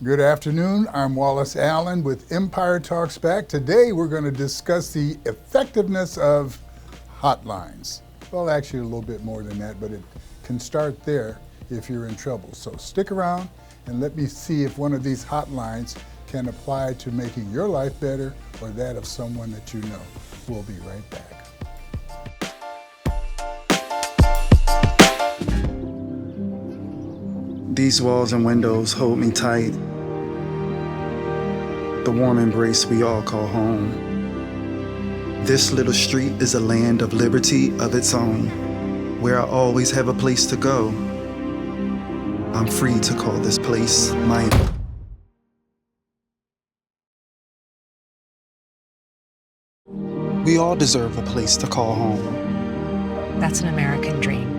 Good afternoon. I'm Wallace Allen with Empire Talks Back. Today we're going to discuss the effectiveness of hotlines. Well, actually a little bit more than that, but it can start there if you're in trouble. So stick around and let me see if one of these hotlines can apply to making your life better or that of someone that you know. We'll be right back. These walls and windows hold me tight. The warm embrace we all call home. This little street is a land of liberty of its own, where I always have a place to go. I'm free to call this place my own. We all deserve a place to call home. That's an American dream.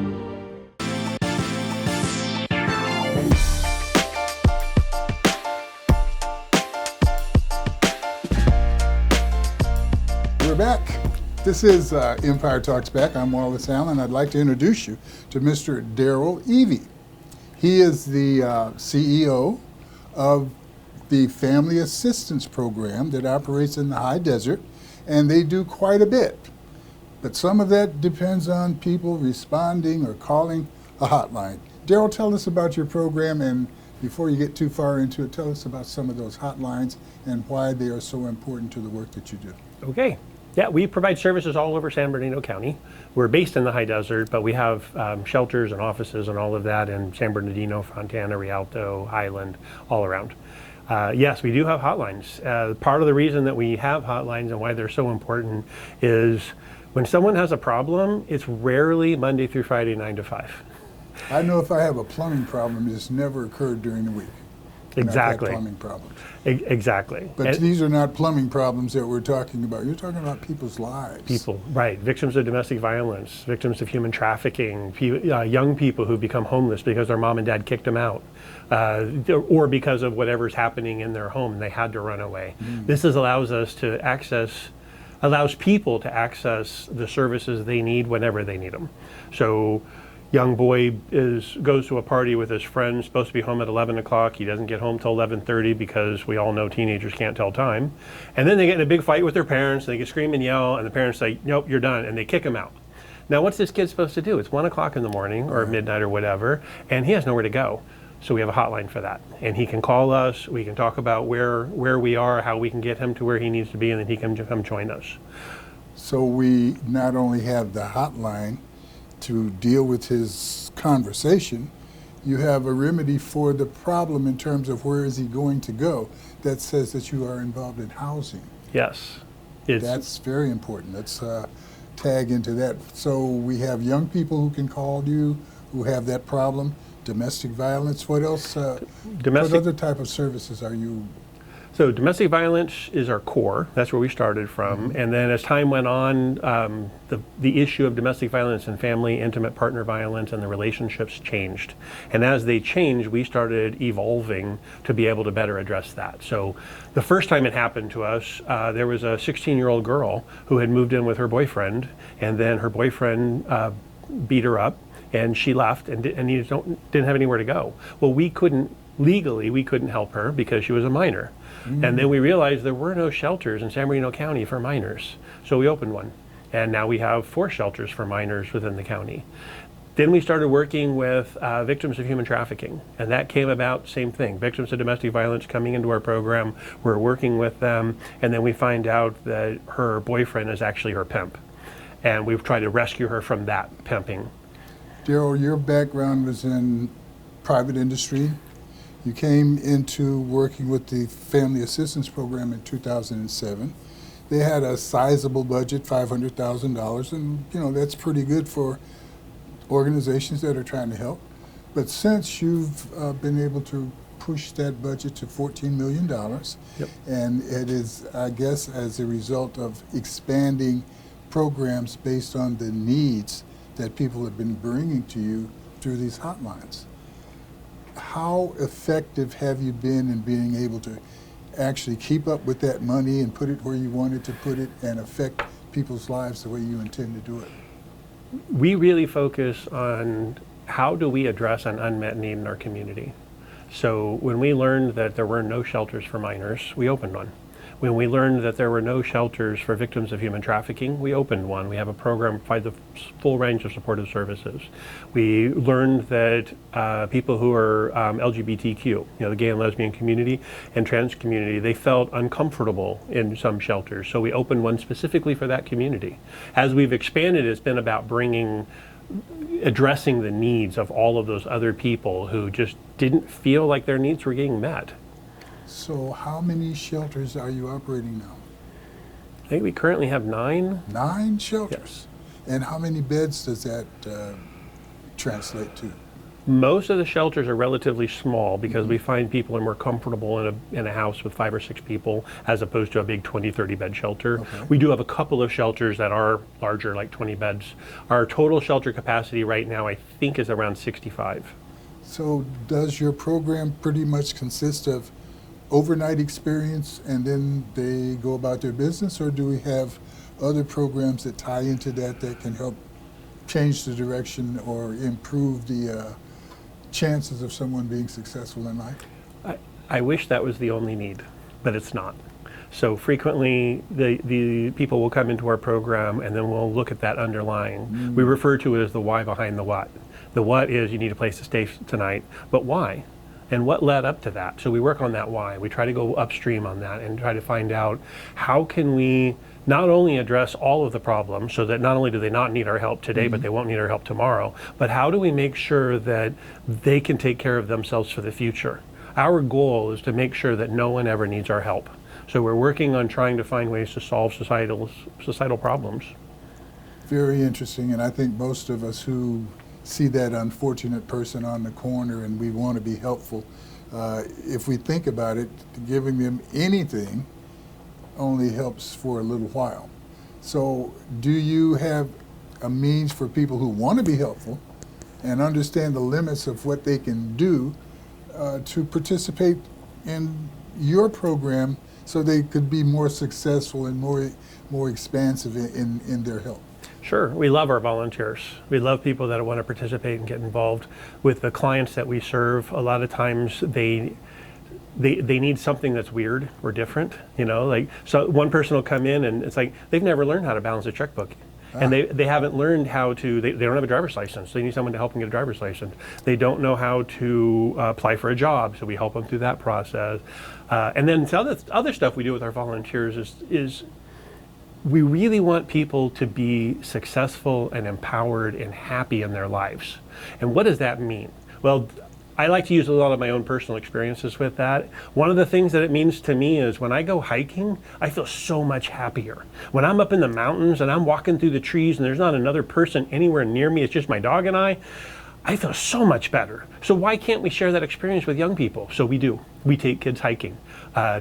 We're back. This is Empire Talks Back. I'm Wallace Allen. I'd like to introduce you to Mr. Daryl Evie. He is the CEO of the Family Assistance Program that operates in the high desert, and they do quite a bit. But some of that depends on people responding or calling a hotline. Daryl, tell us about your program, and before you get too far into it, tell us about some of those hotlines and why they are so important to the work that you do. Okay. Yeah, we provide services all over San Bernardino County. We're based in the high desert, but we have shelters and offices and all of that in San Bernardino, Fontana, Rialto, Highland, all around. Yes, we do have hotlines. Part of the reason that we have hotlines and why they're so important is when someone has a problem, it's rarely Monday through Friday, 9 to 5. I know if I have a plumbing problem, it's never occurred during the week. Exactly. I've had plumbing problems. Exactly. But these are not plumbing problems that we're talking about. You're talking about people's lives. People, right. Victims of domestic violence, victims of human trafficking, young people who become homeless because their mom and dad kicked them out, or because of whatever's happening in their home and they had to run away. This allows people to access the services they need whenever they need them. So young boy goes to a party with his friends, supposed to be home at 11 o'clock. He doesn't get home till 11:30 because we all know teenagers can't tell time. And then they get in a big fight with their parents, and they get scream and yell, and the parents say, nope, you're done, and they kick him out. Now, what's this kid supposed to do? It's 1 o'clock in the morning or midnight or whatever, and he has nowhere to go. So we have a hotline for that. And he can call us, we can talk about where we are, how we can get him to where he needs to be, and then he can come join us. So we not only have the hotline to deal with his conversation, you have a remedy for the problem in terms of where is he going to go that says that you are involved in housing. Yes. That's very important. Let's tag into that. So we have young people who can call you who have that problem, domestic violence. What else? What other type of services are you? So domestic violence is our core. That's where we started from. And then as time went on, the issue of domestic violence and family, intimate partner violence, and the relationships changed. And as they changed, we started evolving to be able to better address that. So the first time it happened to us, there was a 16-year-old girl who had moved in with her boyfriend, and then her boyfriend beat her up, and she left and didn't have anywhere to go. Well, we couldn't help her because she was a minor. And then we realized there were no shelters in San Bernardino County for minors. So we opened one. And now we have 4 shelters for minors within the county. Then we started working with victims of human trafficking. And that came about, same thing. Victims of domestic violence coming into our program, we're working with them, and then we find out that her boyfriend is actually her pimp. And we've tried to rescue her from that pimping. Daryl, your background was in private industry. You came into working with the Family Assistance Program in 2007. They had a sizable budget, $500,000, and that's pretty good for organizations that are trying to help. But since you've been able to push that budget to $14 million, and it is, I guess, as a result of expanding programs based on the needs that people have been bringing to you through these hotlines. How effective have you been in being able to actually keep up with that money and put it where you wanted to put it and affect people's lives the way you intend to do it? We really focus on how do we address an unmet need in our community. So when we learned that there were no shelters for minors, we opened one. When we learned that there were no shelters for victims of human trafficking, we opened one. We have a program to provide the full range of supportive services. We learned that people who are LGBTQ, the gay and lesbian community and trans community, they felt uncomfortable in some shelters. So we opened one specifically for that community. As we've expanded, it's been about addressing the needs of all of those other people who just didn't feel like their needs were getting met. So how many shelters are you operating now? I think we currently have 9. 9 shelters? Yes. And how many beds does that translate to? Most of the shelters are relatively small because we find people are more comfortable in a house with 5 or 6 people as opposed to a big 20, 30 bed shelter. Okay. We do have a couple of shelters that are larger, like 20 beds. Our total shelter capacity right now, I think, is around 65. So does your program pretty much consist of overnight experience and then they go about their business, or do we have other programs that tie into that can help change the direction or improve the chances of someone being successful in life? I wish that was the only need, but it's not. So frequently the people will come into our program and then we'll look at that underlying. We refer to it as the why behind the what. The what is you need a place to stay tonight, but why? And what led up to that? So we work on that why. We try to go upstream on that and try to find out how can we not only address all of the problems so that not only do they not need our help today, but they won't need our help tomorrow, but how do we make sure that they can take care of themselves for the future? Our goal is to make sure that no one ever needs our help. So we're working on trying to find ways to solve societal problems. Very interesting, and I think most of us who see that unfortunate person on the corner and we want to be helpful, if we think about it, giving them anything only helps for a little while. So do you have a means for people who want to be helpful and understand the limits of what they can do to participate in your program so they could be more successful and more expansive in their help? Sure, we love our volunteers. We love people that want to participate and get involved with the clients that we serve. A lot of times they need something that's weird or different, so one person will come in and it's like they've never learned how to balance a checkbook. And they haven't learned how to, they don't have a driver's license. They need someone to help them get a driver's license. They don't know how to apply for a job, so we help them through that process. And then the other stuff we do with our volunteers is we really want people to be successful and empowered and happy in their lives. And what does that mean? Well, I like to use a lot of my own personal experiences with that. One of the things that it means to me is when I go hiking, I feel so much happier. When I'm up in the mountains and I'm walking through the trees and there's not another person anywhere near me, it's just my dog and I feel so much better. So why can't we share that experience with young people? So we do. We take kids hiking.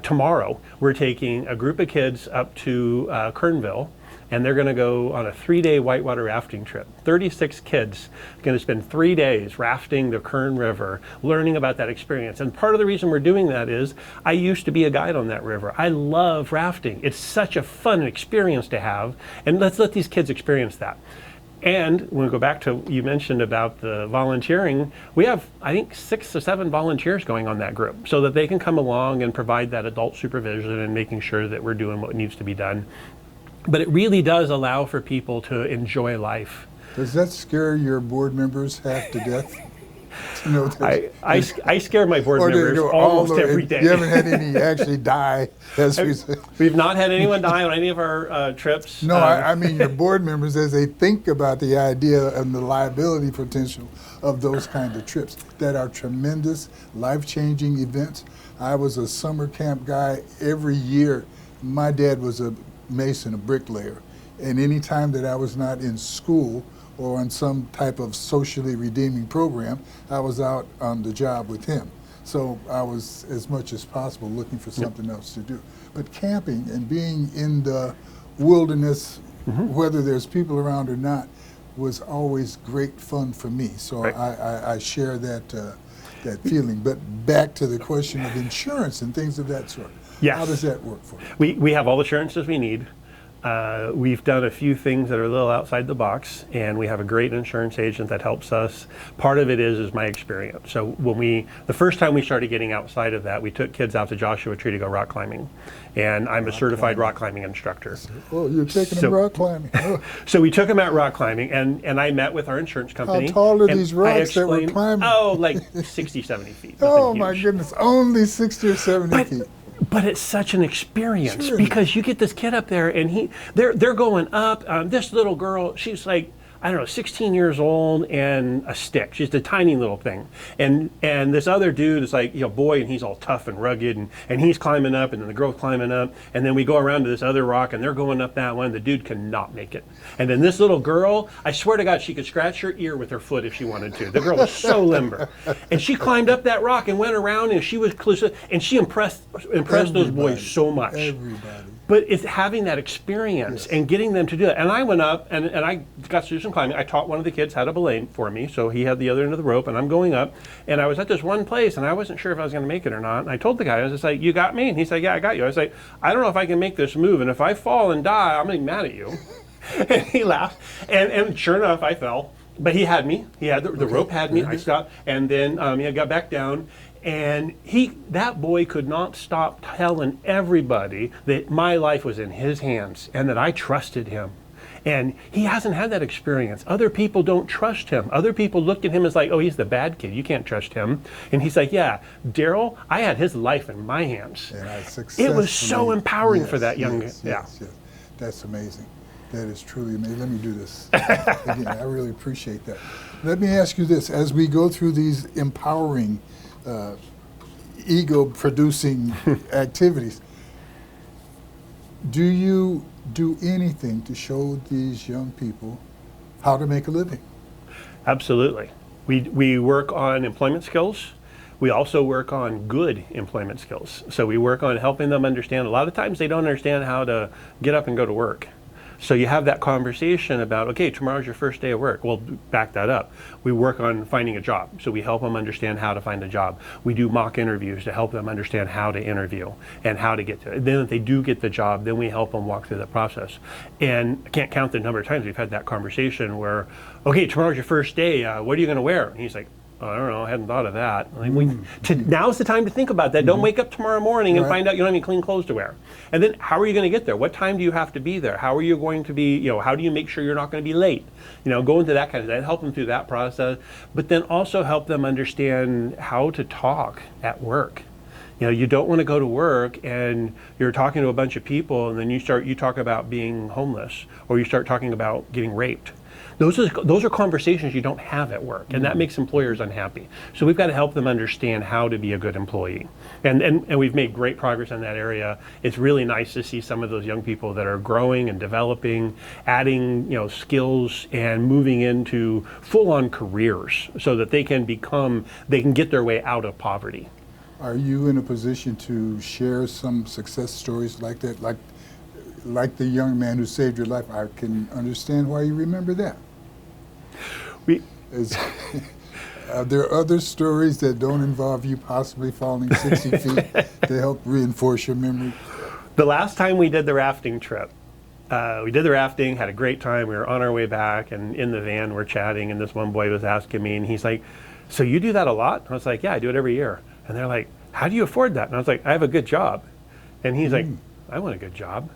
Tomorrow, we're taking a group of kids up to Kernville, and they're going to go on a 3-day whitewater rafting trip. 36 kids are going to spend 3 days rafting the Kern River, learning about that experience. And part of the reason we're doing that is I used to be a guide on that river. I love rafting. It's such a fun experience to have, and let's let these kids experience that. And when we go back to, you mentioned about the volunteering, we have, I think, 6 or 7 volunteers going on that group so that they can come along and provide that adult supervision and making sure that we're doing what needs to be done. But it really does allow for people to enjoy life. Does that scare your board members half to death? I scare my board members almost every day. You haven't had any actually die, as we say. We've not had anyone die on any of our trips. No, I mean your board members as they think about the idea and the liability potential of those kind of trips that are tremendous, life-changing events. I was a summer camp guy every year. My dad was a mason, a bricklayer, and any time that I was not in school or on some type of socially redeeming program, I was out on the job with him. So I was, as much as possible, looking for something else to do. But camping and being in the wilderness, whether there's people around or not, was always great fun for me. So right. I share that feeling. But back to the question of insurance and things of that sort. Yes. How does that work for you? We have all the assurances we need. We've done a few things that are a little outside the box, and we have a great insurance agent that helps us. Part of it is my experience. So the first time we started getting outside of that, we took kids out to Joshua Tree to go rock climbing, and I'm a certified rock climbing instructor. Oh, you're taking them rock climbing. Oh. So we took them out rock climbing, and I met with our insurance company. How tall are and these I rocks that we're explained- climbing? Oh, like 60, 70 feet. Oh nothing my huge. goodness, only 60 or 70 feet. But it's such an experience Sure. because you get this kid up there and they're going up. This little girl, she's like, I don't know, 16 years old and a stick. She's a tiny little thing. And this other dude is like, boy, and he's all tough and rugged and he's climbing up and then the girl's climbing up. And then we go around to this other rock and they're going up that one. The dude cannot make it. And then this little girl, I swear to God, she could scratch her ear with her foot if she wanted to. The girl was so limber. And she climbed up that rock and went around and she was close and she impressed those boys so much. Everybody. But it's having that experience and getting them to do it. And I went up and I got to do some climbing. I taught one of the kids how to belay for me, so he had the other end of the rope, and I'm going up. And I was at this one place, and I wasn't sure if I was going to make it or not. And I told the guy, I was just like, "You got me?" And he said, "Yeah, I got you." I was like, "I don't know if I can make this move, and if I fall and die, I'm going to be mad at you." And he laughed. And sure enough, I fell. But he had me. He had the rope had me. I stopped, and then I got back down. And that boy could not stop telling everybody that my life was in his hands and that I trusted him. And he hasn't had that experience. Other people don't trust him. Other people look at him as like, oh, he's the bad kid. You can't trust him. And he's like, yeah, Daryl, I had his life in my hands. And I It was so successfully- empowering for that young yes, yeah. yes. That's amazing. That is truly amazing. Let me do this. Again, I really appreciate that. Let me ask you this. As we go through these empowering ego-producing activities, do you do anything to show these young people how to make a living? Absolutely. We work on employment skills. We also work on good employment skills. So we work on helping them understand. A lot of times they don't understand how to get up and go to work. So you have that conversation about, okay, tomorrow's your first day of work. Well, back that up. We work on finding a job. So we help them understand how to find a job. We do mock interviews to help them understand how to interview and how to get to it. Then if they do get the job, then we help them walk through the process. And I can't count the number of times we've had that conversation where, okay, tomorrow's your first day. What are you going to wear? And he's like, oh, I don't know, I hadn't thought of that. Now's the time to think about that. Don't wake up tomorrow morning and find out you don't have any clean clothes to wear. And then how are you going to get there? What time do you have to be there? How are you going to be, how do you make sure you're not going to be late? Go into that kind of thing, help them through that process, but then also help them understand how to talk at work. You don't want to go to work and you're talking to a bunch of people and then you talk about being homeless or you start talking about getting raped. Those are conversations you don't have at work, and that makes employers unhappy. So we've got to help them understand how to be a good employee. And we've made great progress in that area. It's really nice to see some of those young people that are growing and developing, adding skills and moving into full-on careers so that they can get their way out of poverty. Are you in a position to share some success stories like that, like the young man who saved your life? I can understand why you remember that. Are there other stories that don't involve you possibly falling 60 feet to help reinforce your memory? The last time we did the rafting trip, we did the rafting, had a great time. We were on our way back, and in the van we're chatting, and this one boy was asking me, and he's like, so you do that a lot? And I was like, yeah, I do it every year. And they're like, how do you afford that? And I was like, I have a good job. And he's like, I want a good job.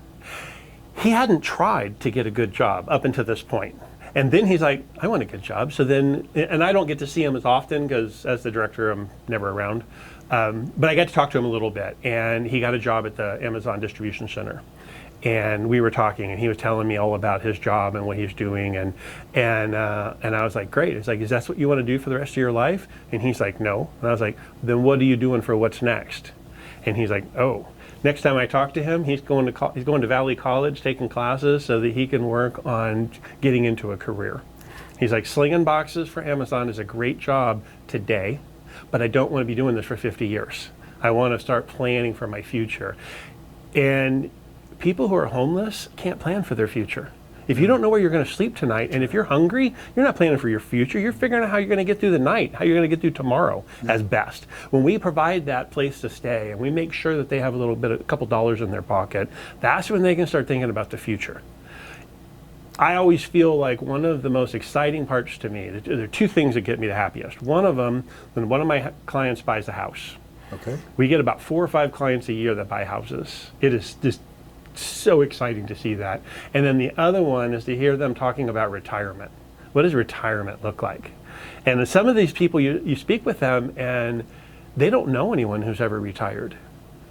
He hadn't tried to get a good job up until this point. And then he's like, I want a good job. So then, and I don't get to see him as often because as the director, I'm never around. But I got to talk to him a little bit. And he got a job at the Amazon distribution center. And we were talking, and he was telling me all about his job and what he's doing. And I was like, great. It's like, is that what you want to do for the rest of your life? And he's like, no. And I was like, then what are you doing for what's next? And he's like, oh. Next time I talk to him, he's going to Valley College, taking classes so that he can work on getting into a career. He's like, slinging boxes for Amazon is a great job today, but I don't want to be doing this for 50 years. I want to start planning for my future. And people who are homeless can't plan for their future. If you don't know where you're going to sleep tonight, and if you're hungry, you're not planning for your future. You're figuring out how you're going to get through the night, how you're going to get through tomorrow as best. When we provide that place to stay and we make sure that they have a couple dollars in their pocket, that's when they can start thinking about the future. I always feel like one of the most exciting parts to me, there are two things that get me the happiest. One of them, when one of my clients buys a house. Okay. We get about 4 or 5 clients a year that buy houses. It is just so exciting to see that. And then the other one is to hear them talking about retirement. What does retirement look like? And some of these people, you speak with them and they don't know anyone who's ever retired,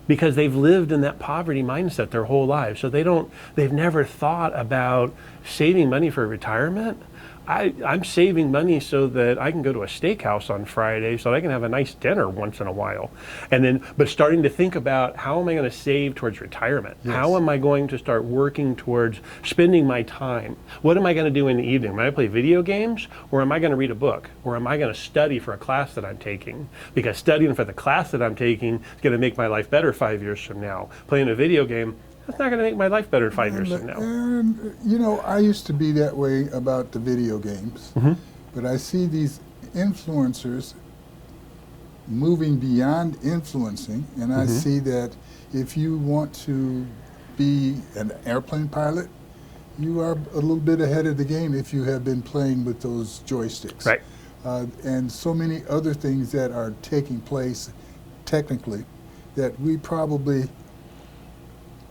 because they've lived in that poverty mindset their whole lives. So they've never thought about saving money for retirement. I'm saving money so that I can go to a steakhouse on Friday so that I can have a nice dinner once in a while. But starting to think about, how am I going to save towards retirement? Yes. How am I going to start working towards spending my time? What am I going to do in the evening? Am I going to play video games, or am I going to read a book? Or am I going to study for a class that I'm taking? Because studying for the class that I'm taking is going to make my life better 5 years from now. Playing a video game, that's not going to make my life better 5 years from now. And, you know, I used to be that way about the video games, but I see these influencers moving beyond influencing, and I see that if you want to be an airplane pilot, you are a little bit ahead of the game if you have been playing with those joysticks. Right. And so many other things that are taking place technically that we probably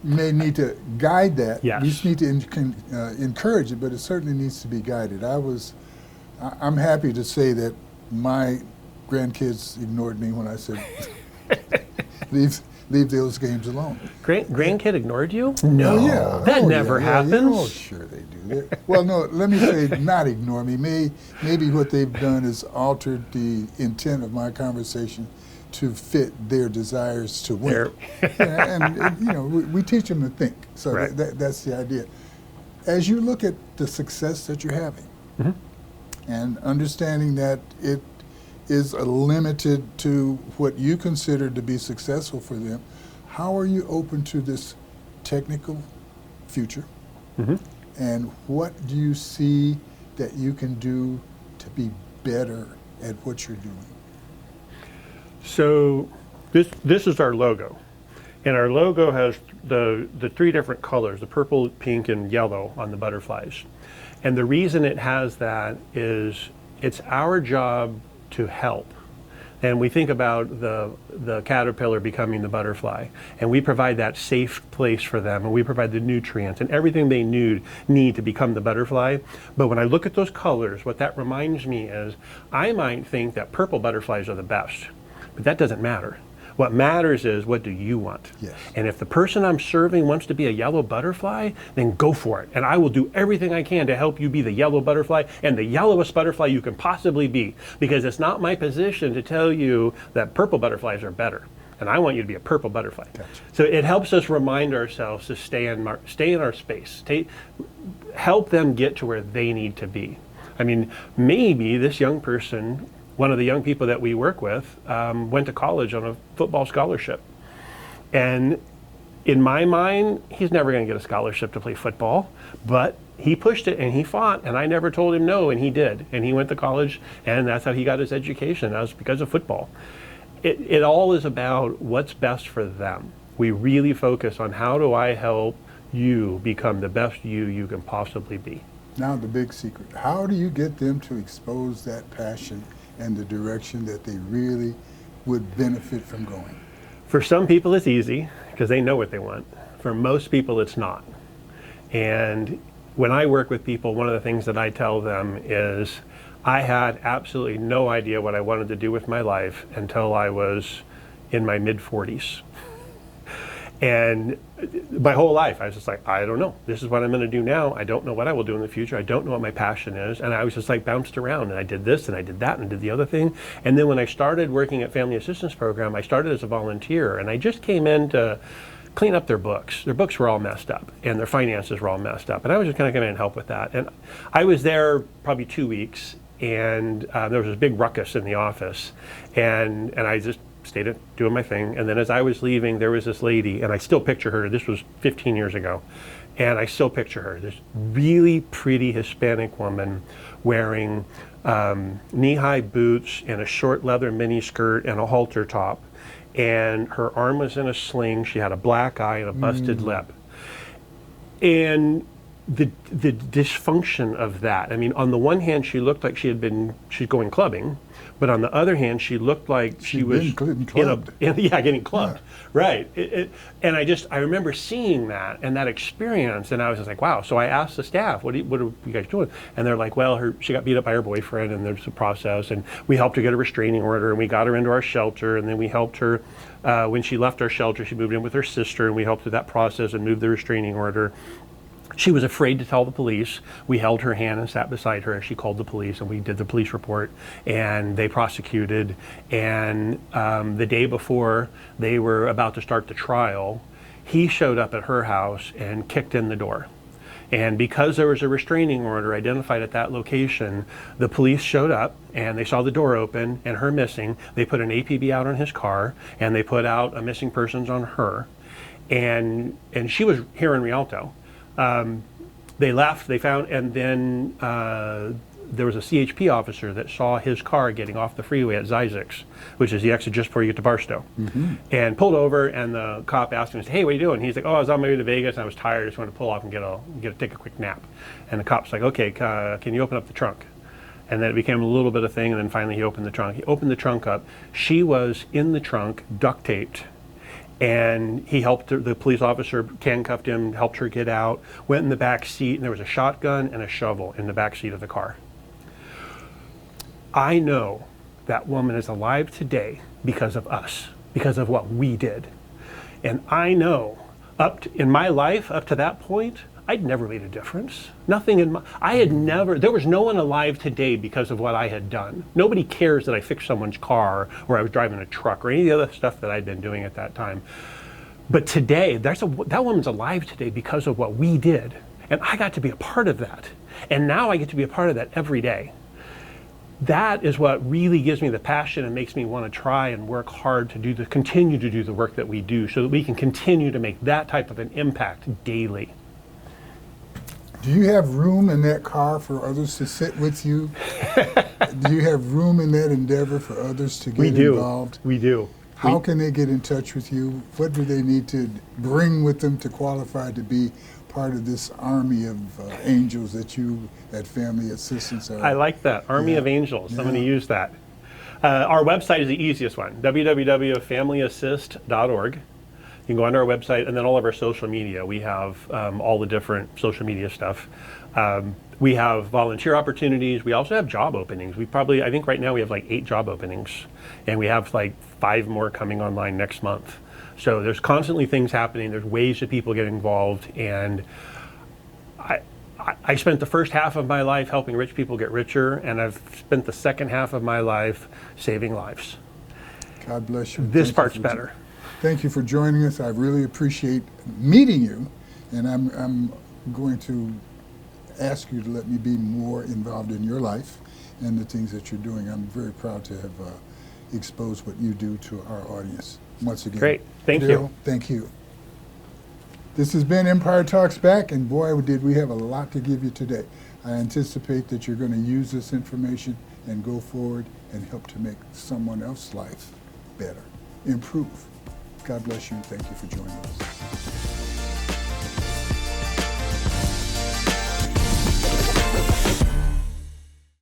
may need to guide that. Yes. We just need to encourage it, but it certainly needs to be guided. I'm happy to say that my grandkids ignored me when I said, leave those games alone. Grandkid ignored you? No. Oh, yeah. That Oh, never yeah, yeah, happens. Oh, sure they do. Well, no, let me say not ignore me. Maybe what they've done is altered the intent of my conversation to fit their desires to win. and you know, we teach them to think. So Right. that's the idea. As you look at the success that you're having, and understanding that it is limited to what you consider to be successful for them, how are you open to this technical future? And what do you see that you can do to be better at what you're doing? So this is our logo. And our logo has the 3 different colors, the purple, pink, and yellow on the butterflies. And the reason it has that is it's our job to help. And we think about the caterpillar becoming the butterfly, and we provide that safe place for them, and we provide the nutrients and everything they need to become the butterfly. But when I look at those colors, what that reminds me is, I might think that purple butterflies are the best, but that doesn't matter. What matters is, what do you want? Yes. And if the person I'm serving wants to be a yellow butterfly, then go for it. And I will do everything I can to help you be the yellow butterfly, and the yellowest butterfly you can possibly be. Because it's not my position to tell you that purple butterflies are better. And I want you to be a purple butterfly. Gotcha. So it helps us remind ourselves to stay in our space. Help them get to where they need to be. I mean, maybe this young person, one of the young people that we work with, went to college on a football scholarship. And in my mind, he's never going to get a scholarship to play football, but he pushed it and he fought, and I never told him no, and he did. And he went to college, and that's how he got his education. That was because of football. It all is about what's best for them. We really focus on, how do I help you become the best you can possibly be. Now the big secret. How do you get them to expose that passion and the direction that they really would benefit from going? For some people it's easy because they know what they want. For most people it's not. And when I work with people, one of the things that I tell them is, I had absolutely no idea what I wanted to do with my life until I was in my mid-40s. And my whole life, I was just like, I don't know. This is what I'm going to do now. I don't know what I will do in the future. I don't know what my passion is. And I was just like bounced around, and I did this and I did that and I did the other thing. And then when I started working at Family Assistance Program, I started as a volunteer, and I just came in to clean up their books. Their books were all messed up, and their finances were all messed up. And I was just kind of come in and help with that. And I was there probably 2 weeks, and there was this big ruckus in the office. And I just stayed doing my thing. And then as I was leaving, there was this lady, and I still picture her. This was 15 years ago. And I still picture her, this really pretty Hispanic woman wearing knee-high boots and a short leather mini skirt and a halter top. And her arm was in a sling. She had a black eye and a busted lip. And the dysfunction of that, I mean, on the one hand, she looked like she's going clubbing, but on the other hand, she looked like she was getting clubbed. getting clubbed. Right. And I remember seeing that and that experience, and I was just like, wow. So I asked the staff, what are you guys doing? And they're like, well, she got beat up by her boyfriend, and there's a process, and we helped her get a restraining order, and we got her into our shelter, and then we helped her, when she left our shelter, she moved in with her sister, and we helped with that process and moved the restraining order. She was afraid to tell the police. We held her hand and sat beside her as she called the police, and we did the police report, and they prosecuted. And the day before they were about to start the trial, he showed up at her house and kicked in the door. And because there was a restraining order identified at that location, the police showed up and they saw the door open and her missing. They put an APB out on his car, and they put out a missing persons on her. And she was here in Rialto. They left, they found, and then there was a CHP officer that saw his car getting off the freeway at Zyzix, which is the exit just before you get to Barstow, and pulled over, and the cop asked him, hey, what are you doing? He's like, oh, I was on my way to Vegas, and I was tired, I just wanted to pull off and take a quick nap. And the cop's like, okay, can you open up the trunk? And then it became a little bit of a thing, and then finally he opened the trunk. He opened the trunk up. She was in the trunk, duct taped. And he helped her, the police officer handcuffed him, helped her get out, went in the back seat, and there was a shotgun and a shovel in the back seat of the car. I know that woman is alive today because of us, because of what we did. And I know in my life, up to that point, I'd never made a difference. Nothing there was no one alive today because of what I had done. Nobody cares that I fixed someone's car or I was driving a truck or any of the other stuff that I'd been doing at that time. But today, that woman's alive today because of what we did. And I got to be a part of that. And now I get to be a part of that every day. That is what really gives me the passion and makes me want to try and work hard to continue to do the work that we do so that we can continue to make that type of an impact daily. Do you have room in that car for others to sit with you? Do you have room in that endeavor for others to get involved? We do. How can they get in touch with you? What do they need to bring with them to qualify to be part of this army of angels that you at Family Assistance are? I like that, Army of Angels. I'm going to use that. Our website is the easiest one, www.familyassist.org. You can go onto our website, and then all of our social media. We have all the different social media stuff. We have volunteer opportunities. We also have job openings. I think right now we have like 8 job openings, and we have like 5 more coming online next month. So there's constantly things happening. There's ways that people get involved, and I spent the first half of my life helping rich people get richer, and I've spent the second half of my life saving lives. God bless you. This part's better. Thank you for joining us. I really appreciate meeting you, and I'm going to ask you to let me be more involved in your life and the things that you're doing. I'm very proud to have exposed what you do to our audience. Once again, great. Thank you. Thank you. This has been Empire Talks Back, and boy, did we have a lot to give you today. I anticipate that you're going to use this information and go forward and help to make someone else's life better, improve. God bless you, and thank you for joining us.